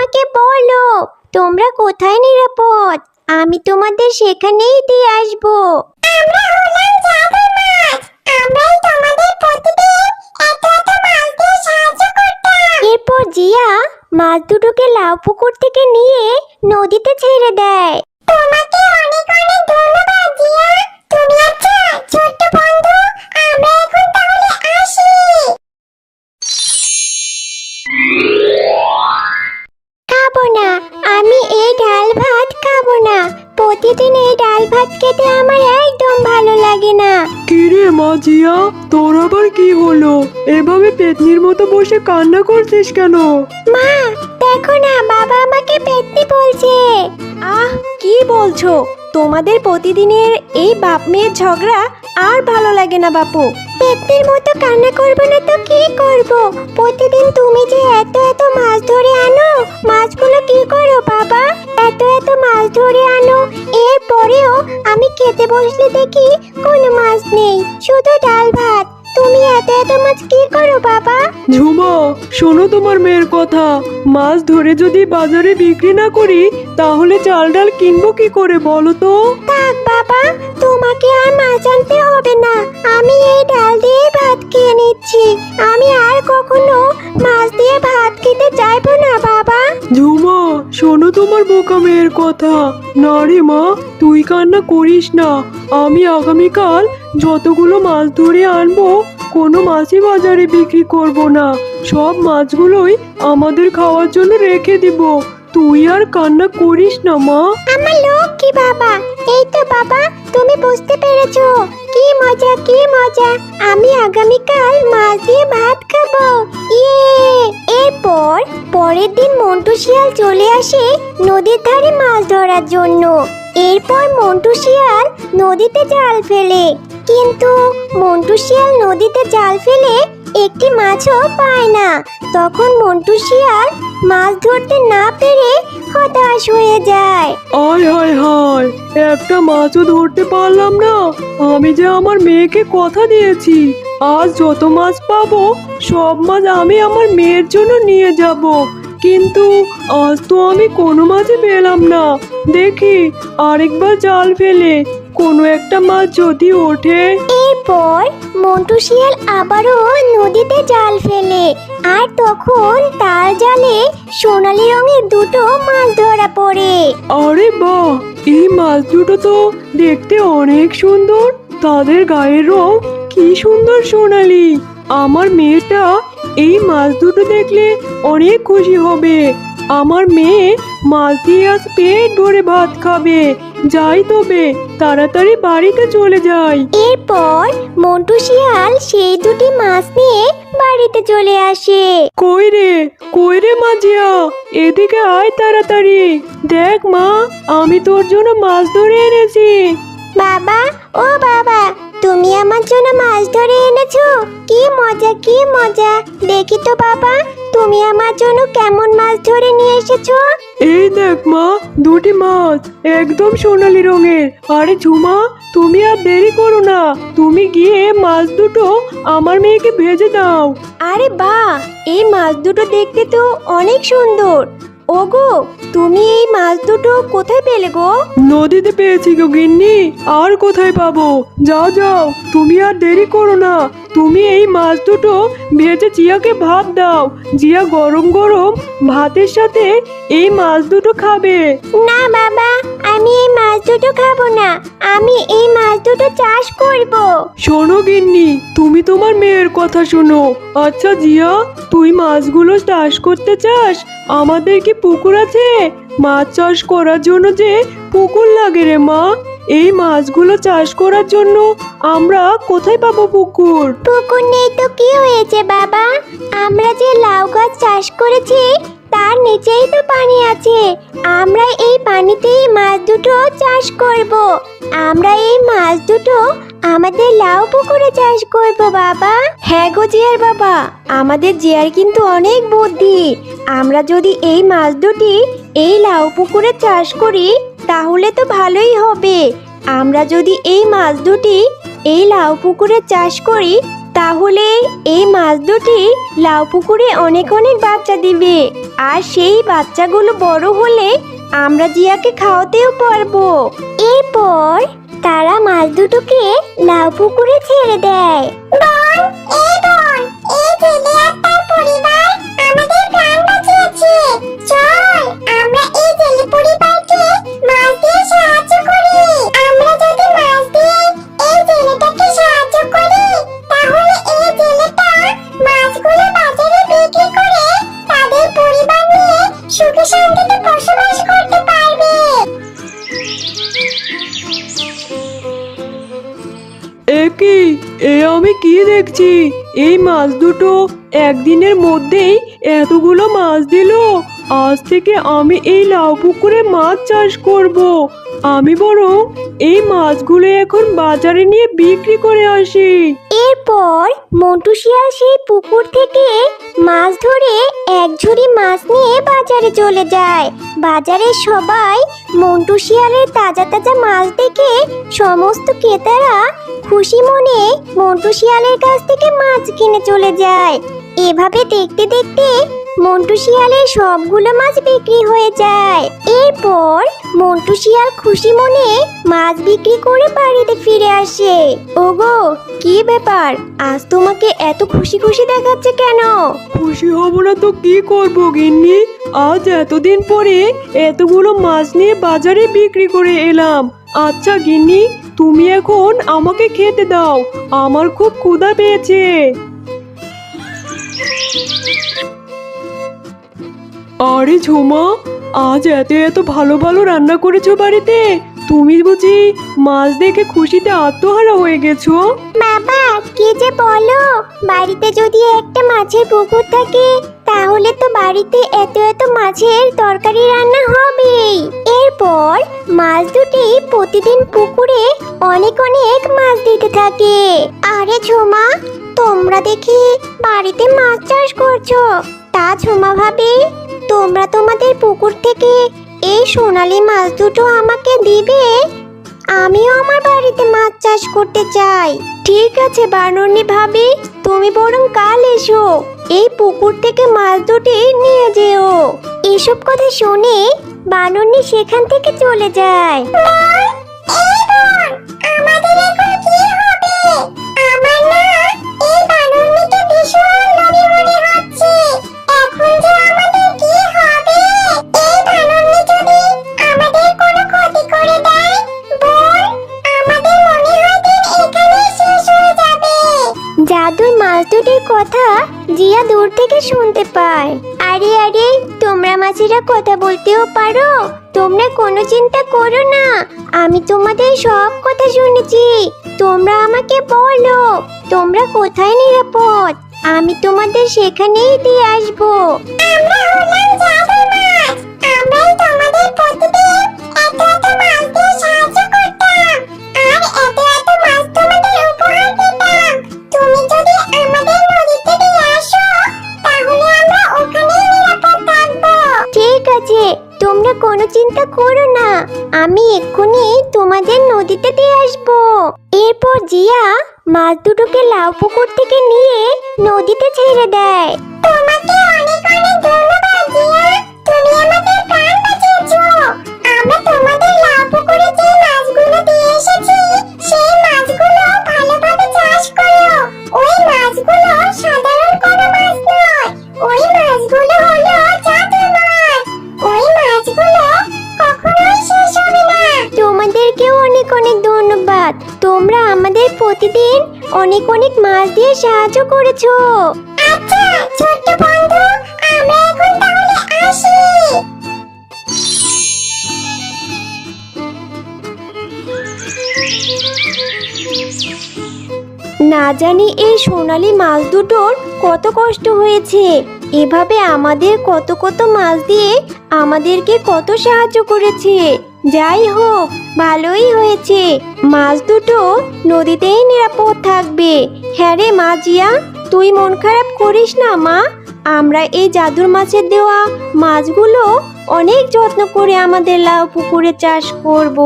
আমাকে বলো তোমরা কোথায় নিরাপদ, আমি তোমাদের সেখানেই দিয়ে আসবো। আমরা হলাম জাদুর মাছ, আমরাই তোমাদের প্রতিদিন এত এত মাছ দিয়ে সাহায্য করতাম। এরপর জিয়া মাছ দুটোকে লাউ পুকুর থেকে নিয়ে নদীতে ছেড়ে দেয়। তোমাকে অনেক অনেক ধন্যবাদ জিয়া, তুমি আচ্ছা ছোট্ট বন্ধু, আমরা এখন তাহলে আসি। খাবো না, আমি এই ডাল ভাত খাবো না, প্রতিদিন এই ডাল ভাত খেতে আমার একদম ভালো লাগে না। কিরে মা জিয়া, তোর আবার কি হলো? এভাবে পেতনির মতো বসে কান্না করছিস কেন? মা দেখো না, বাবা আমাকে পেতনি বলছে। আহ, কি বলছো? তোমাদের প্রতিদিনের এই বাপ মেয়ের ঝগড়া আর ভালো লাগে না বাপু। পেতনির মতো কান্না করবো না তো কি করব? প্রতিদিন তুমি যে এত এত মাছ ধরে আনো, মাছগুলো কি করো বাবা? এত এত মাছ ধরে আনো, এরপরেও আমি খেতে বসলে দেখি কোনো মাছ নেই, শুধু ডাল ভাত। তুমি এত এত মাছ কি করো বাবা? ঝুমা, শোনো তোমার মেয়ের কথা। মাছ ধরে যদি বাজারে বিক্রি না করি তাহলে চাল ডাল কিনবো কি করে বলো তো? থাক বাবা, তোমাকে আর মাছ আনতে হবে না, আমি এই ডাল দিয়ে ভাত খেয়ে নিচ্ছি। আমি আর কখনো মাছ দিয়ে ভাত খেতে চাইবো না বাবা। ঝুমা, শোনো তোমার বোকা মেয়ের কথা। না রে মা, তুই কান্না করিস না। আমি আগামীকাল যতগুলো মাছ ধরে আনবো কোনো মাছই বাজারে বিক্রি করব না, সব মাছগুলোই আমাদের খাওয়ার জন্য রেখে দিব। তুই আর কান্না করিস না মা। আমার লক্ষ্মী বাবা, এই তো বাবা, তুমি বুঝতে পেরেছো? কি মজা কি মজা, আমি আগামীকাল মাছ দিয়ে ভাত খাবো। ইয়ে! এরপর পরের দিন মন্টু শিয়াল চলে আসে নদীর ধারে মাছ ধরার জন্য। এরপর মন্টু শিয়াল নদীতে জাল ফেলে, কিন্তু মন্টু শিয়াল নদীতে জাল ফেলে একটি মাছও পায় না। তখন মন্টু শিয়াল মাছ ধরতে না পেরে হতাশ হয়ে যায়। আয় হায় হায়, একটা মাছও ধরতে পারলাম না। আমি যে আমার মেয়েকে কথা দিয়েছি, আজ যত মাছ পাবো সব মাছ আমি আমার মেয়ের জন্য নিয়ে যাব, কিন্তু আজ তো আমি কোনো মাছই পেলাম না। দেখি আরেকবার জাল ফেলে কোনো একটা মাছ যদি ওঠে। এরপর মন্টু শিয়াল আবারও নদীতে জাল ফেলে, আর তখন তার জালে সোনালী রঙের দুটো মাছ ধরা পড়ে। আরে বাহ, এই মাছ দুটো তো দেখতে অনেক সুন্দর, তাদের গায়ের রং কি সুন্দর সোনালী। আমার মেয়েটা এই মাছ দুটো দেখলে অনেক খুশি হবে। আমার মেয়ে মাছ দিয়ে আজ পেট ভরে ভাত খাবে। যাই তবে তাড়াতাড়ি বাড়িতে চলে যাই। এরপর মন্টু শিয়াল সেই দুটি মাছ নিয়ে বাড়িতে চলে আসে। কই রে মাঝিয়া, এদিকে আয় তাড়াতাড়ি। দেখ মা, আমি তোর জন্য মাছ ধরে এনেছি। বাবা, ও বাবা, তুমি আমার জন্য মাছ ধরে এনেছো? কি মজা কি মজা, দেখি তো বাবা, তুমি আমার জন্য কেমন মাছ ধরে নিয়ে এসেছো? এই দেখ মা, দুটি মাছ একদম সোনালী রঙের। আরে ঝুমা, তুমি আর দেরি করো না, তুমি গিয়ে মাছ দুটো আমার মেয়েকে ভেজে দাও। আরে বাহ, এই মাছ দুটো দেখতে তো অনেক সুন্দর। ওগো, তুমি এই মাছ দুটো কোথায় পেলে গো? নদীতে পেয়েছি গো গিন্নি, আর কোথায় পাবো? যাও যাও, তুমি আর দেরি করো না, তুমি এই মাছ দুটো ভেজে জিয়াকে ভাত দাও। জিয়া গরম গরম ভাতের সাথে এই মাছ দুটো খাবে। না বাবা, আমি এই মাছ দুটো খাবো না, আমি এই মাছ দুটো চাষ করব। শোনো গিন্নি, তুমি তোমার মেয়ের কথা শোনো। আচ্ছা জিয়া, তুই মাছগুলো চাষ করতে চাস? আমাদের কি পুকুর আছে? মাছ চাষ করার জন্য যে পুকুর লাগে রে মা। এই মাছগুলো চাষ করার জন্য আমরা কোথায় পাবো পুকুর? পুকুর নেই তো কি হয়েছে বাবা, আমরা যে লাউ গাছ চাষ করেছি তার নিচেই তো পানি আছে, আমরা এই পানিতেই মাছ দুটো চাষ করব। আমরা এই মাছ দুটো আমাদের লাউ পুকুরে চাষ করব বাবা। হ্যাঁ গো জিয়ার বাবা, আমাদের জিয়ার কিন্তু অনেক বুদ্ধি। আমরা যদি এই মাছ দুটি এই লাউ পুকুরে চাষ করি তাহলে তো ভালোই হবে। আমরা যদি এই মাছ দুটি এই লাউ পুকুরে চাষ করি তাহলে এই মাছ দুটি লাউ পুকুরে অনেক অনেক বাচ্চা দিবে, আর সেই বাচ্চাগুলো বড় হলে আমরা জিয়াকে খাওয়াতেও পারবো। এরপর তারা মাছ দুটোকে লাউ পুকুরে ছেড়ে দেয়। বোন, এই জেলে আর তার পরিবার আমাদের প্রাণ বাঁচিয়েছে। চল আমরা এই জেলে পরিবারকে মাছ দিয়ে সাহায্য করি। আমরা যদি মাছ দিয়ে এই জেলেটাকে সাহায্য করি, তাহলে এই জেলেটা মাছগুলো বাজারে বিক্রি করে তাদের পরিবার নিয়ে সুখে শান্তিতে বসবাস করতে পারবে। আমি কি দেখছি? এই মাছ দুটো একদিনের মধ্যেই এতগুলো মাছ দিল। আজ থেকে আমি এই লাউ পুকুরে মাছ চাষ করব। আমি বরং এই মাছগুলো এখন বাজারে নিয়ে বিক্রি করে আসি। এরপর মন্টু শিয়াল সেই পুকুর থেকে মাছ ধরে এক ঝুড়ি মাছ নিয়ে বাজারে চলে যায়। বাজারে সবাই মন্টু শিয়ালের তাজা তাজা মাছ দেখে সমস্ত ক্রেতারা খুশি মনে মন্টু শিয়ালের কাছ থেকে মাছ কিনে চলে যায়। এভাবে দেখতে দেখতে মন্টু শিয়ালের সবগুলো মাছ বিক্রি হয়ে যায়। এরপর মন্টু শিয়াল খুশি মনে মাছ বিক্রি করে বাড়িতে ফিরে আসে। ওগো, কি ব্যাপার? আজ তোমাকে এত খুশি খুশি দেখাচ্ছে কেন? খুশি হব না তো কি করবো গিন্নি? আজ এতদিন পরে এতগুলো মাছ নিয়ে বাজারে বিক্রি করে এলাম। আচ্ছা গিন্নি, তুমি এখন আমাকে খেতে দাও, আমার খুব ক্ষুধা পেয়েছে। আরে ঝুমা, আজ এত ভালো ভালো রান্না করেছো বাড়িতে। তুমি বুঝি মাছ দেখে খুশিতে আত্মহারা হয়ে গেছো? বাবা, কি যে বলো! বাড়িতে যদি একটা মাছের পুকুর থাকে, তাহলে তো বাড়িতে এত মাছের তরকারি রান্না হবেই। এরপর মাছ দুটি প্রতিদিন পুকুরে অনেক মাছ দিতে থাকে। আরে ঝুমা, তোমরা দেখি বাড়িতে মাছ চাষ করছো। তা ঝুমা ভাবি, তোমরা তোমাদের পুকুর থেকে এই সোনালী মাছ দুটো আমাকে দিবে? আমিও আমার বাড়িতে মাছ চাষ করতে চাই। ঠিক আছে বানরনি ভাবি, তুমি বরং কাল এসো, এই পুকুর থেকে মাছ দুটি নিয়ে যেও। এসব কথা শুনে বানরনি সেখান থেকে চলে যায়। আমাদের এখন কি হবে? আমার না এই বানরনিকে ভীষণ লোভী মনে হচ্ছে। এখন যে আমাদের কি হবে? এই বানরনি যদি আমাদের কোনো ক্ষতি করে দেয়, বোন, আমাদের মনে হয় দিন এখানেই শেষ হয়ে যাবে। জাদুর মাছ দুটির কথা জিয়া দূর থেকে শুনতে পায়। আরে তোমরা মাছেরা কথা বলতেও পারো? তোমরা কোনো চিন্তা করো না, আমি তোমাদের সব কথা শুনেছি। তোমরা আমাকে বলো, তোমরা কোথায় নিরাপদ? আমি তোমাদের সেখানেই দিয়ে আসবো। আমরা হলাম জাদুর মাছ, আমরাই তোমাদের প্রতিদিন এত মাছ দিয়ে সাহায্য করতাম, আর এত মাছ তোমাদের উপহার দিতাম। তুমি যদি আমাদের নদীতে দিয়ে আসো, তাহলে আমরা ওখানেই নিরাপদ থাকবো। ঠিক আছে, তোমরা কোনো চিন্তা করো না, আমি এক্ষুনি তোমাদের নদীতে দিয়ে আসবো। এরপর জিয়া মাছ দুটোকে লাউ পুকুর থেকে নিয়ে নদীতে ছেড়ে দেয়। তোমাকে অনেক ধন্যবাদ জিয়া, তুমি আমাদের প্রাণ বাঁচিয়েছো। আমরা তোমাদের লাউ পুকুরে যে মাছগুলো দিয়ে এসেছি, সেই মাছগুলো ভালোভাবে চাষ করো। ওই মাছগুলো সাধারণ কোনো মাছ নয়, ওই মাছগুলো হলো জাদুর মাছ। ওই মাছগুলো কখনোই শেষ হবে না। তোমাদেরকেও অনেক ধন্যবাদ, তোমরা আমাদের প্রতিদিন অনেক মাছ দিয়ে সাহায্য করেছো। আচ্ছা ছোট্ট বন্ধু, আমরা এখন তাহলে আসি। না জানি এই সোনালী মাছ দুটোর কত কষ্ট হয়েছে। এভাবে আমাদের কত মাছ দিয়ে আমাদেরকে কত সাহায্য করেছে। যাই হোক, ভালোই হয়েছে, মাছ দুটো নদীতেই নিরাপদ থাকবে। হ্যাঁ রে মা জিয়া, তুই মন খারাপ করিস না মা, আমরা এই জাদুর মাছের দেওয়া মাছগুলো অনেক যত্ন করে আমাদের লাউ পুকুরে চাষ করব।